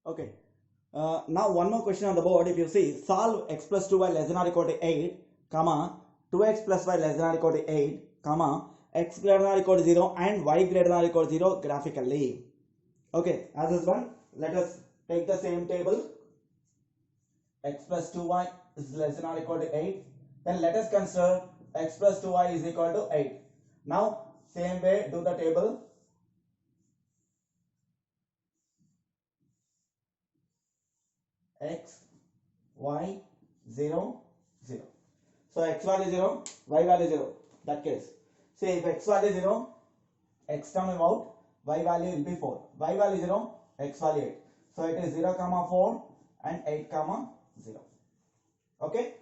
Okay. Now one more question on the board. If you see, solve x plus 2y less than or equal to 8, comma 2x plus y less than or equal to 8, comma x greater than or equal to 0 and y greater than or equal to 0 graphically. Okay, as this one, let us take the same table. X plus 2y is less than or equal to 8. Then let us consider x plus 2y is equal to 8. Now, same way, do the table. X, y, 0, 0. So x value 0, y value 0. That case. See, if x value 0, x term out, y value will be 4. Y value 0, x value 8. So it is 0, comma 4 and 8, comma 0. Okay.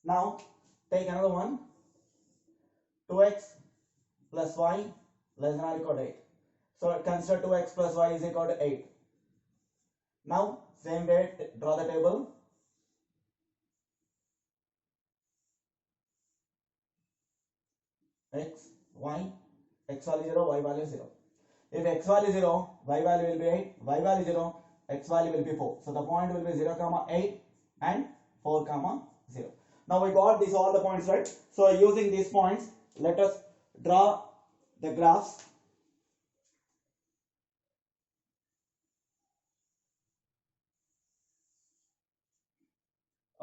Now take another one. 2x plus y less than or equal to 8. So consider 2x plus y is equal to 8. Now same way, draw the table. X, y, x value 0, y value 0. If x value 0, y value will be 8, y value 0, x value will be 4. So the point will be 0, comma 8 and 4, comma 0. Now we got these all the points, right? So using these points, let us draw the graphs.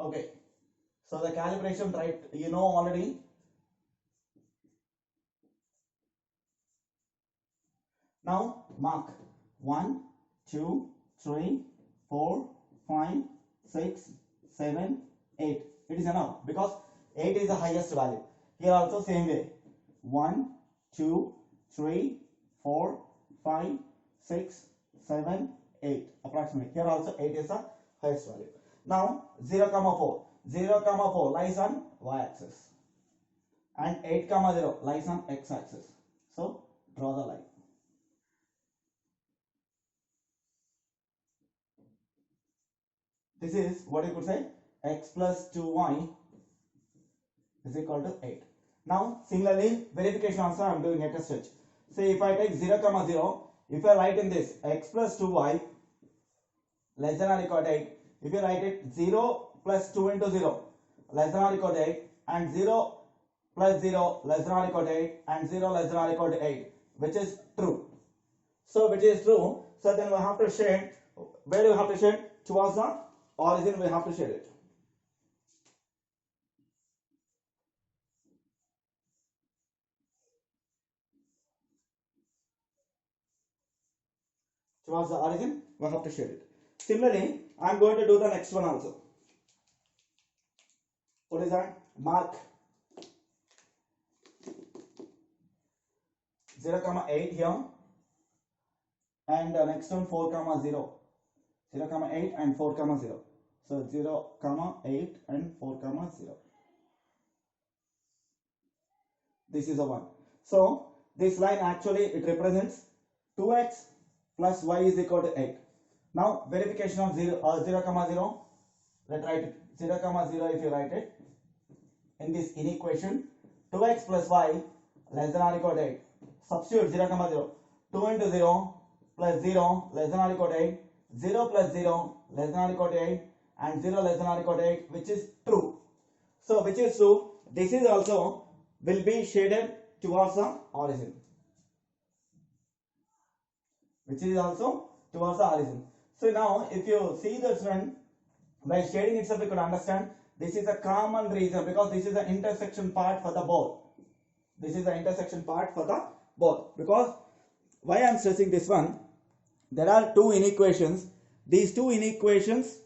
Okay. So the calibration, right, you know already. Now mark 1, 2, 3, 4, 5, 6, 7, 8. It is enough because 8 is the highest value. Here also same way. 1, 2, 3, 4, 5, 6, 7, 8 approximately. Here also 8 is the highest value. Now 0, comma 4. 0, comma 4 lies on y-axis and 8, comma 0 lies on x-axis. So draw the line. This is what you could say, x plus 2y is equal to 8. Now similarly, verification also I am doing at a stretch. Say if I take 0, comma 0, if I write in this x plus 2y less than or equal to 8, if you write it 0 plus 2 into 0 less than or equal to 8 and 0 plus 0 less than or equal to 8 and 0 less than or equal to 8, which is true. So which is true, so then we have to shade, where do we have to shade? Towards the origin we have to shade it. Towards the origin we have to shade it. Similarly, I am going to do the next one also. What is that? Mark 0, comma 8 here and next one 4, comma 0. 0, comma 8 and 4, comma 0. So 0, comma 8 and 4, comma 0. This is the one. So this line actually it represents 2x plus y is equal to 8. Now verification of 0, comma 0. Let's write it 0, comma 0. If you write it in this inequation, 2x plus y less than or equal to 8. Substitute 0, comma 0. 2 into 0 plus 0 less than or equal to 8. 0 plus 0 less than or equal to 8 and 0 less than or equal to 8, which is true. So which is true, this is also will be shaded towards the origin. Which is also towards the origin. So now if you see this one, by shading itself you could understand this is a common region because this is the intersection part for the both. This is the intersection part for the both. Because why I am stressing this one, there are two inequations. These two inequations,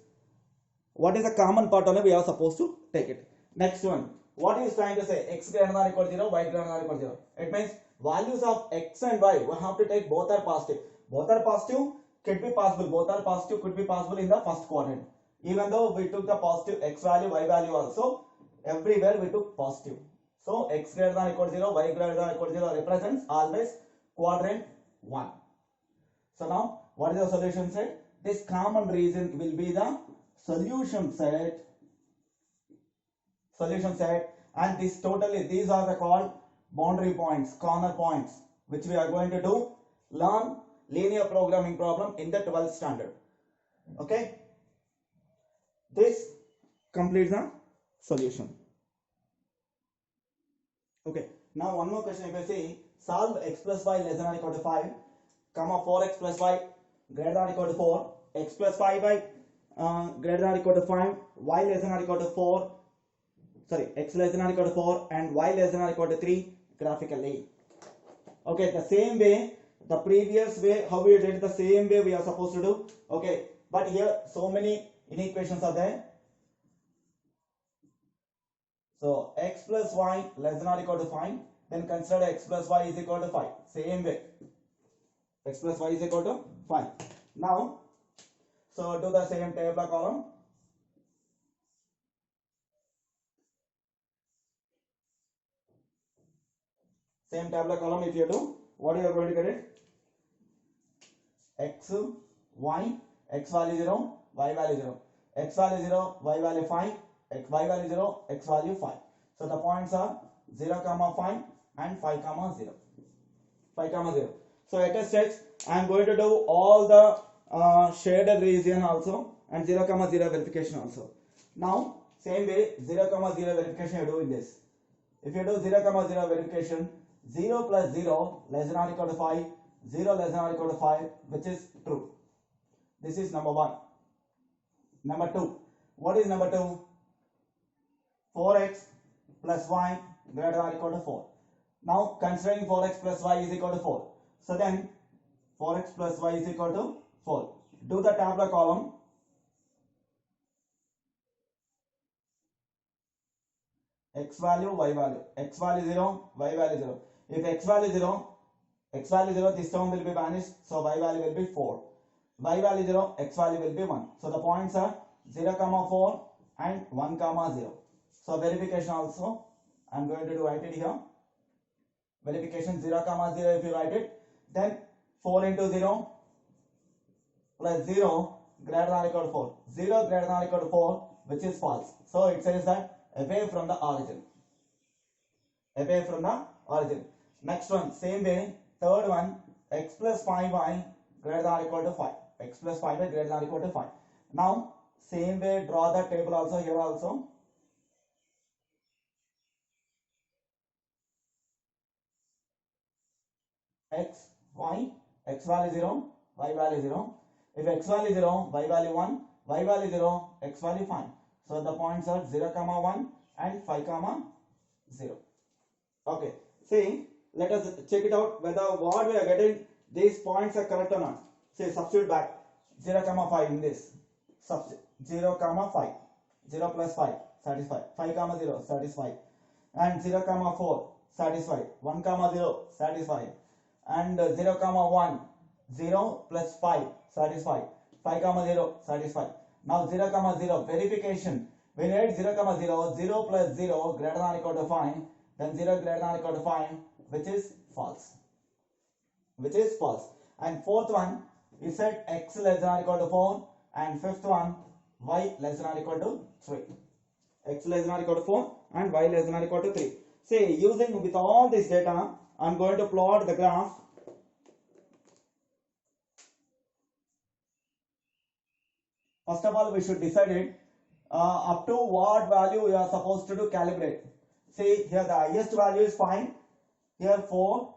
what is the common part on it, we are supposed to take it. Next one, what is trying to say? X greater than or equal to 0, y greater than or equal to 0. It means values of x and y, we have to take both are positive. Both are positive, could be possible. Both are positive, could be possible in the first quadrant. Even though we took the positive x value, y value also, everywhere we took positive. So x greater than or equal to 0, y greater than or equal to 0 represents always quadrant 1. So now, what is the solution set? This common region will be the solution set, and this totally, these are the called boundary points, corner points, which we are going to do learn linear programming problem in the 12th standard. Okay, this completes the solution. Okay, now one more question. If I say solve x plus y less than or equal to 5, comma 4x plus y greater than or equal to 4, x plus 5y greater than or equal to 5, y less than or equal to 4, sorry, x less than or equal to 4 and y less than or equal to 3 graphically. Okay, the same way, the previous way, how we did the same way we are supposed to do. Okay, but here so many inequations are there. So x plus y less than or equal to 5, then consider x plus y is equal to 5. Same way, x plus y is equal to 5. Now, so do the same table column. Same tabular column if you do, what you are going to get it? X, y, x value 0, y value 0, x value 0, y value 5, y value 0, x value 5. So the points are 0, 5 and 5, 0. 5, 0. So at a stretch, I am going to do all the shaded region also and 0, 0 verification also. Now, same way 0, 0 verification you do in this. If you do 0, 0 verification, 0 plus 0 less than or equal to 5, 0 less than or equal to 5, which is true. This is number 1. Number 2. What is number 2? 4x plus y greater than or equal to 4. Now considering 4x plus y is equal to 4. So then 4x plus y is equal to 4. Do the tabular column. X value, y value. X value 0, y value 0. If x value 0, this term will be vanished. So y value will be 4. Y value 0, x value will be 1. So the points are 0, 4 and 1, 0. So verification also, I am going to write it here. Verification 0, 0 if you write it. Then 4 into 0 plus 0 greater than or equal to 4. 0 greater than or equal to 4, which is false. So it says that away from the origin. Away from the origin. Next one, same way. Third one, x plus 5y greater than or equal to 5. X plus 5y greater than or equal to 5. Now, same way, draw the table also here also. X, y, x value 0, y value 0. If x value 0, y value 1, y value 0, x value 5. So the points are 0, 1 and 5, 0. Okay, see, let us check it out whether what we are getting, these points are correct or not. See, substitute back 0, 5 in this. Substitute 0, 5. 0 plus 5, satisfied. 5, 0, satisfied. And 0, 4, satisfied. 1, 0, satisfied. And 0, 1, 0 plus 5, satisfied. 5, 0, satisfied. Now 0, 0, verification. We need 0, 0, 0 plus 0 greater than or equal to 5, then 0 greater than or equal to 5, which is false. Which is false. And fourth one, we said x less than or equal to 4, and fifth one, y less than or equal to 3. X less than or equal to 4 and y less than or equal to 3. See, using with all this data, I am going to plot the graph. First of all, we should decide it up to what value we are supposed to do calibrate. See, here the highest value is fine, here 4,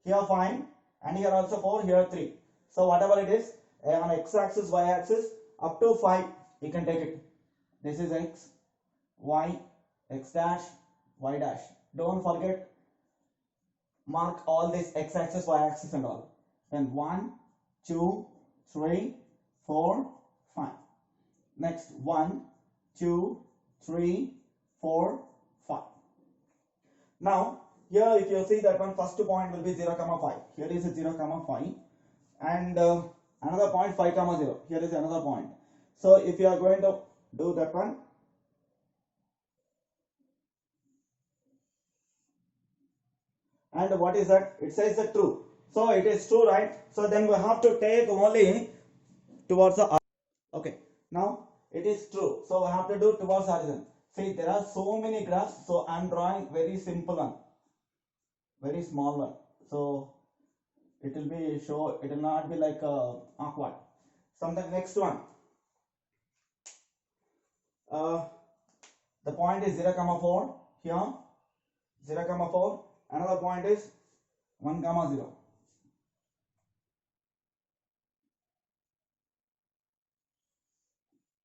here 5, and here also 4, here 3. So whatever it is, on x-axis, y-axis, up to 5, you can take it. This is x, y, x dash, y dash. Don't forget, mark all this x-axis, y-axis and all. Then 1, 2, 3, 4, 5. Next 1, 2, 3, 4, 5. Now here if you see that one, first point will be 0, 5. Here is a 0, 5 and another point 5, 0. Here is another point. So if you are going to do that one, and what is that? It says the true. So it is true, right? So then we have to take only towards the, okay, now it is true. So we have to do towards horizon. See, there are so many graphs, so I am drawing very simple one. very small one, so it will be show, it will not be like awkward. Something next one, the point is 0, 4 here, 0, 4. Another point is 1, 0.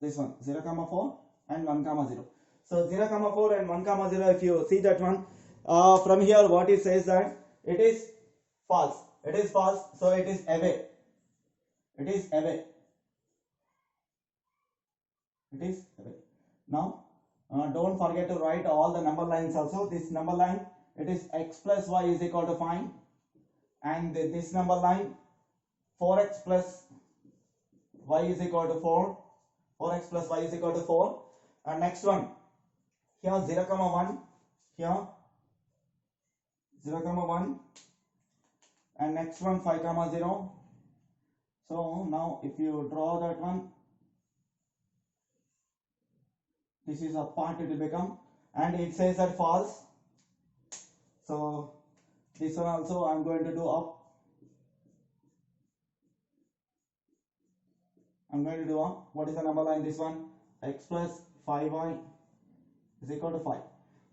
This one 0, 4 and 1, 0. So 0, 4 and 1, 0, if you see that one, from here what it says that it is false. It is false, so it is away. It is away. It is away. Now don't forget to write all the number lines also. This number line, it is x plus y is equal to 5, and this number line 4x plus y is equal to 4. 4x plus y is equal to 4. And next one, here 0, 1, here 0, 1, and next one 5, 0. So now if you draw that one, this is a part it will become, and it says that false. So this one also I am going to do up. I'm going to do up. What is the number line? This one, x plus 5y is equal to 5.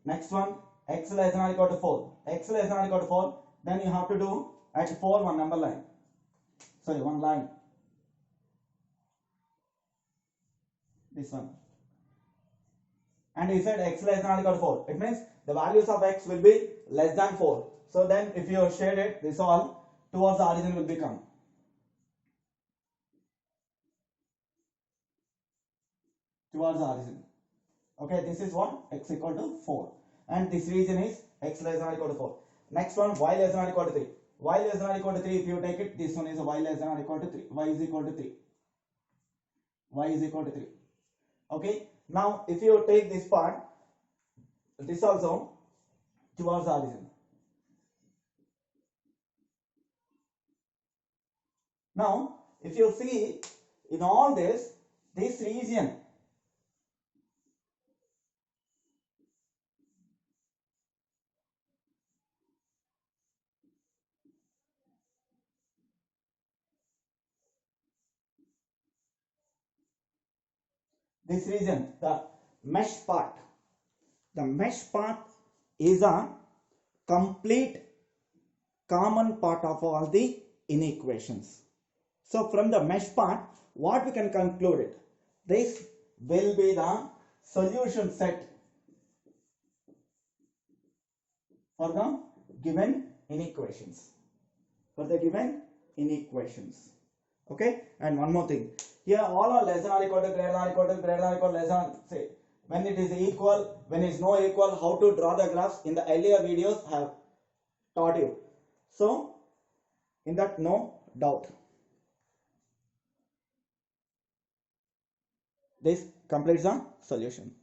Next one, x less than or equal to 4. X less than or equal to 4. Then you have to do at 4 one number line. Sorry, one line. This one. And he said x less than or equal to 4. It means the values of x will be less than 4. So then if you shade it, this all towards the origin will become. Towards the origin. Okay, this is what? X equal to 4. And this region is x less than or equal to 4. Next one, y less than or equal to 3. Y less than or equal to 3, if you take it, this one is a y less than or equal to 3. Y is equal to 3. Y is equal to 3. Okay, now if you take this part, this also towards the origin. Now, if you see in all this region, the mesh part is a complete common part of all the inequations. So from the mesh part, what we can conclude it? This will be the solution set for the given inequations. Okay, and one more thing. Here all are less than or equal to, greater than or equal to, greater than or equal, less than, say, when it is equal, when it is no equal, how to draw the graphs in the earlier videos I have taught you. So, in that no doubt. This completes the solution.